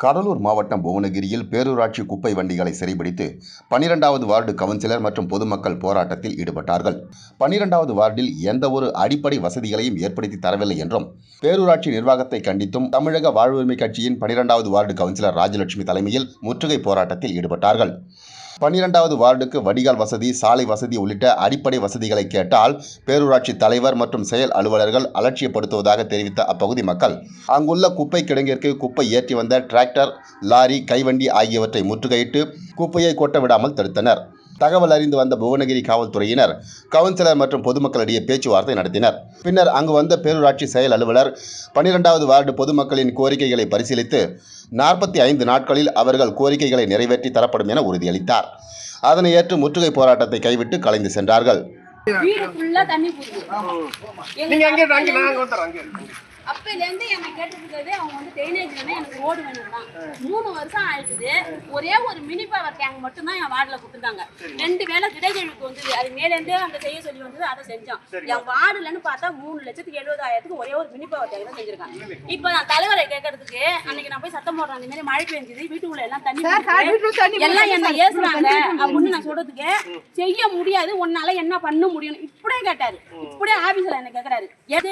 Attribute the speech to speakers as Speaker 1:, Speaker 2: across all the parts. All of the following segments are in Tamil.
Speaker 1: கடலூர் மாவட்டம் புவனகிரியில் பேரூராட்சி குப்பை வண்டிகளை சிறைபிடித்து 12வது வார்டு கவுன்சிலர் மற்றும் பொதுமக்கள் போராட்டத்தில் ஈடுபட்டார்கள். 12வது வார்டில் எந்த ஒரு அடிப்படை வசதிகளையும் ஏற்படுத்தி தரவில்லை என்றும், பேரூராட்சி நிர்வாகத்தை கண்டித்தும் தமிழக வாழ்வுரிமை கட்சியின் 12வது வார்டு கவுன்சிலர் ராஜலட்சுமி தலைமையில் முற்றுகை போராட்டத்தில் ஈடுபட்டார்கள். 12வது வார்டுக்கு வடிகால் வசதி, சாலை வசதி உள்ளிட்ட அடிப்படை வசதிகளை கேட்டால் பேரூராட்சி தலைவர் மற்றும் செயல் அலுவலர்கள் அலட்சியப்படுத்துவதாக தெரிவித்த அப்பகுதி மக்கள் அங்குள்ள குப்பை கிடங்கிற்கு குப்பை ஏற்றி வந்த டிராக்டர், லாரி, கைவண்டி ஆகியவற்றை முற்றுகையிட்டு குப்பையை கொட்ட விடாமல் தடுத்தனர். தகவல் அறிந்து வந்த புவனகிரி காவல்துறையினர் கவுன்சிலர் மற்றும் பொதுமக்களிடையே பேச்சுவார்த்தை நடத்தினர். பின்னர் அங்கு வந்த பேரூராட்சி செயல் அலுவலர் 12வது வார்டு பொதுமக்களின் கோரிக்கைகளை பரிசீலித்து 45 நாட்களில் அவர்கள் கோரிக்கைகளை நிறைவேற்றி தரப்படும் என உறுதியளித்தார். அதனை ஏற்று முற்றுகை போராட்டத்தை கைவிட்டு கலைந்து சென்றார்கள்.
Speaker 2: அப்பையிலேருந்து என்னை கேட்டுருக்கிறது அவங்க வந்து ட்ரைனேஜ் வேணும், எனக்கு ரோடு வேணும் தான். 3 வருஷம் ஆயிடுது. ஒரே ஒரு மினி பவர் டேங்க் மட்டும்தான் என் வார்டில் கொடுத்துருந்தாங்க. 2 வேளை கிடைக்கழுக்கு வந்தது. அது மேலேருந்து அங்கே செய்ய சொல்லி வந்தது, அதை செஞ்சோம். என் வார்டுலன்னு பார்த்தா 3,70,000 ஒரே ஒரு மினி பவர் டேங்க் தான் செஞ்சிருக்காங்க. இப்போ நான் தலைவரை கேட்கறதுக்கு அன்னைக்கு நான் போய் சத்தம் போடுறேன், அந்த மாதிரி மழை பெஞ்சது, வீட்டுக்குள்ள எல்லாம் தண்ணி எல்லாம் என்ன ஏசுறாங்க அப்படின்னு நான் சொல்றதுக்கு செய்ய முடியாது, உன்னால என்ன பண்ண முடியும் இப்படியே கேட்டாரு. இப்படியே ஆபீஸ்ல என்ன கேட்கறாரு. எது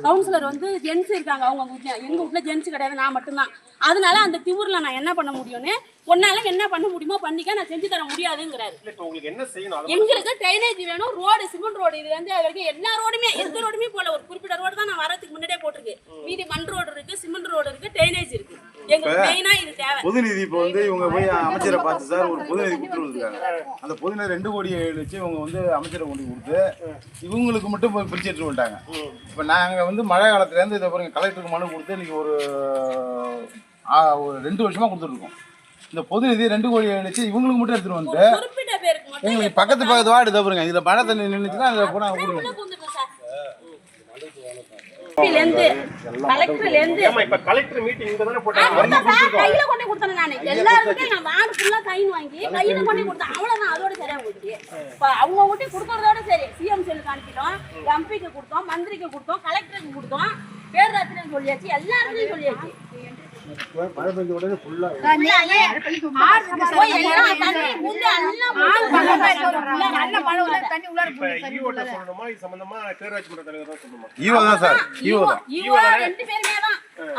Speaker 2: கவுன்சிலர் வந்து ஜென்ஸ் இருக்காங்க, அவங்க வீட்டுல, எங்க வீட்டுல ஜென்ஸ் கிடையாது, நான் மட்டும்தான். அதனால அந்த திமுறல நான் என்ன பண்ண முடியும்னு, உன்னால என்ன பண்ண முடியுமோ பண்ணிக்க, நான் செஞ்சு தர முடியாதுங்கிறாரு. எங்களுக்கு ட்ரைனேஜ் வேணும், ரோடு, சிமெண்ட் ரோடு, இது வந்து வரைக்கும் எல்லா ரோடுமே, எந்த ரோடுமே போல, ஒரு குறிப்பிட்ட ரோடு தான் நான் வரதுக்கு முன்னாடியே போட்டிருக்கு. மீதி மண் ரோடு இருக்கு, சிமெண்ட் ரோடு இருக்கு, ட்ரைனேஜ் இருக்கு. எங்களுக்கு மெயினா இது தேவை.
Speaker 3: பொதுநிதி இப்போ வந்து இவங்க போய் அமைச்சரை பார்த்து சார் ஒரு பொதுநிதி கொடுத்துருக்காங்க. அந்த பொதுநிதி 2 கோடி வச்சு இவங்க வந்து அமைச்சரை கொண்டு கொடுத்து இவங்களுக்கு மட்டும் பிரிச்சு எடுத்து விட்டாங்க. இப்போ நாங்கள் வந்து மழை காலத்துலேருந்து இதை பாருங்க கலெக்டருக்கு மனு கொடுத்து இன்னைக்கு ஒரு 2 வருஷமா கொடுத்துருக்கோம். இந்த பொதுநிதி 2 கோடி வச்சு இவங்களுக்கு மட்டும் எடுத்துட்டு வந்துட்டு எங்களுக்கு பக்கத்து வார்டு இதை பாருங்க, இதில் மழை தண்ணி நின்றுச்சுன்னா அதில் போனால் கொடுங்க.
Speaker 2: கலெக்டர் மீட்டிங் இங்க தான போட்டாங்க. கையில கொண்டு கொடுத்தேன் நான். எல்லாரும் நான் வார்டு ஃபுல்லா சைன் வாங்கி கையில கொண்டு கொடுத்தேன். அவ்வளவுதான், அதோட சரியா போச்சு. அவங்க ஊட்டி கொடுக்கறதோட சரி. சிஎம் செல்லுக்கு அனுப்பிட்டோம், எம்பிக்கு கொடுத்தோம், மந்திரிக்கு கொடுத்தோம், கலெக்டருக்கு கொடுத்தோம், பேரூராட்சிக்கு சொல்லியாச்சு, எல்லாருமே சொல்லியாச்சு.
Speaker 3: மழை பெஞ்ச உடனே ஃபுல்லா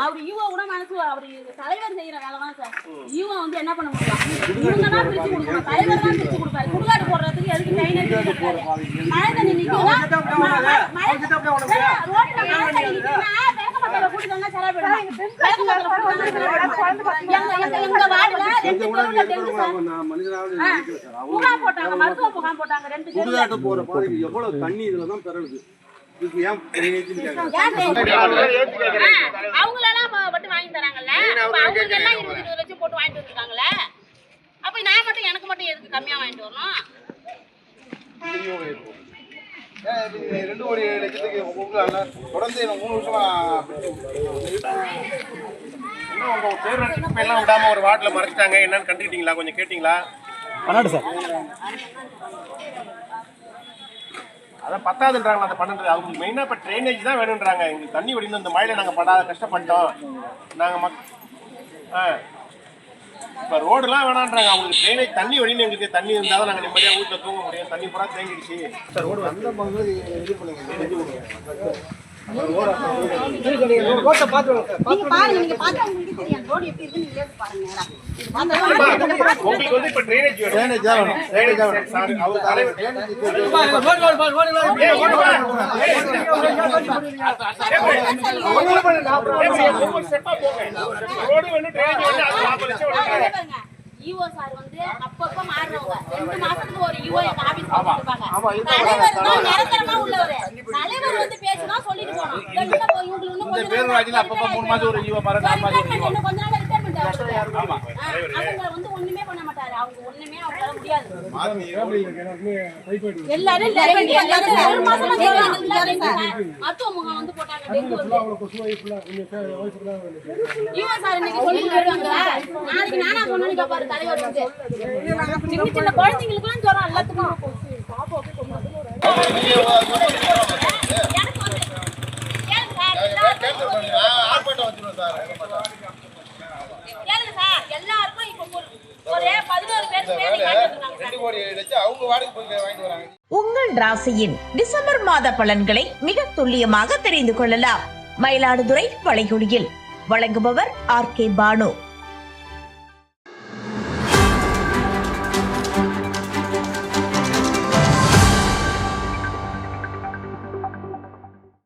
Speaker 2: அவரு ஈவோ கூட மனசு, அவரு தலைவர் செய்யற வேலைதான் சார். ஈவோ வந்து என்ன பண்ண முடியும், இவங்க தான் பிரிச்சு கொடுக்கணும், தலைவர் தான் பிரிச்சு கொடுப்பாரு. குடுகாட்டு போடுறதுக்கு எதுக்கு ட்ரைனேஜ் மழை தண்ணி நிற்குதுன்னா ரோட்ல மழை தண்ணி நிற்குதுன்னா வேகமத்தல கூட்டி தானே சரா போயிடும். எங்க வார்டுல 2 பேரும் டெங்கு சார் முகாம் போட்டாங்க, மருத்துவ முகாம் போட்டாங்க. 2 குடுகாட்டு போற பாதைக்கு எவ்வளவு தண்ணி இதுல தான் பெறலுது. அவங்களெல்லாம் மட்டும் வாங்கி தராங்கல்ல, அவங்க எல்லாம் 20 லட்சம் போட்டு வாங்கிட்டு வந்துருக்காங்கல்ல, அப்ப நான் மட்டும் எனக்கு மட்டும் எதுக்கு கம்மியா வாங்கிட்டு வரணும்?
Speaker 3: 2 கோடி லட்சத்துக்கு தொடர்ந்து 3 வருஷமா
Speaker 4: எல்லாம் விடாம ஒரு வார்டுல மறைச்சிட்டாங்க. என்னன்னு கண்டுக்கிட்டீங்களா? கொஞ்சம் கேட்டீங்களா?
Speaker 3: பண்ணாடு சார்.
Speaker 4: அதான் 10ஆவதுன்றாங்க. அந்த 12 அவங்களுக்கு மெயினா இப்போ ட்ரைனேஜ் தான் வேணுன்றாங்க. எங்களுக்கு தண்ணி வடிந்து இந்த மழையில நாங்கள் படாத கஷ்டப்பட்டோம். நாங்கள் இப்போ ரோடுலாம் வேணான்றாங்க. அவங்களுக்கு ட்ரைனேஜ் தண்ணி வடின்னு, எங்களுக்கு தண்ணி இருந்தால் தான் நாங்கள் நிம்மதியாக வீட்டில் தூங்க முடியும். தண்ணி பூரா தேங்கிடுச்சு சார். ரோடு
Speaker 3: அந்த பகுதியில் இது பண்ணுங்க.
Speaker 4: உங்களுக்கு வந்து இப்ப ட்ரைனேஜ் வேணும்.
Speaker 2: ஈவோ சார் வந்து அப்பப்ப மாறுறவங்க. 2 மாசத்துக்கு ஒரு ஈவோ எங்க ஆபீஸ்ல கொடுப்பாங்க. தலைவர் தான் நிரந்தரமா உள்ளவரு. தலைவர் வந்து பேசினா சொல்லிட்டு போறோம். இவங்களுக்கு இன்னும் கொஞ்சம்
Speaker 3: பேரூராட்சில அப்பப்ப 3 மாசம் ஒரு ஈவோ மாற, 4 மாசம் ஒரு ஈவோ.
Speaker 2: இன்னும் கொஞ்ச நாள் ரிட்டையர்மென்ட் ஆகும். ஆமா. அவங்க வந்து ஒண்ணுமே பண்ண மாட்டாரு. அவங்க ஒண்ணுமே அவங்களால முடியாது. எல்லாரும் 2 மாசமா கேக்குறாங்க. மருத்துவ முகாம் வந்து போட்டாங்க. டெங்கு வந்து ஈவோ சார் இன்னைக்கு சொல்லிட்டு வருவாங்க. நாளைக்கு நானா சொன்னேன்னு கேப்பாரு தலைவர் வந்து. சின்ன சின்ன குழந்தைங்களுக்குலாம் ஜுரம் எல்லாத்துக்கும். ஆர்ப்பாட்டம் வச்சிருவோம் சார். ஒரே 11 பேருக்கு வேலை காட்டிருக்காங்க சார்.
Speaker 3: 2 கோடி லட்சம் அவங்க வாடகை போய் வாங்கிட்டு வராங்க.
Speaker 5: உங்கள் ராசியின் டிசம்பர் மாத பலன்களை மிக துல்லியமாக தெரிந்து கொள்ளலாம். மயிலாடுதுறை வளைகுடியில் வழங்குபவர் RK பானு.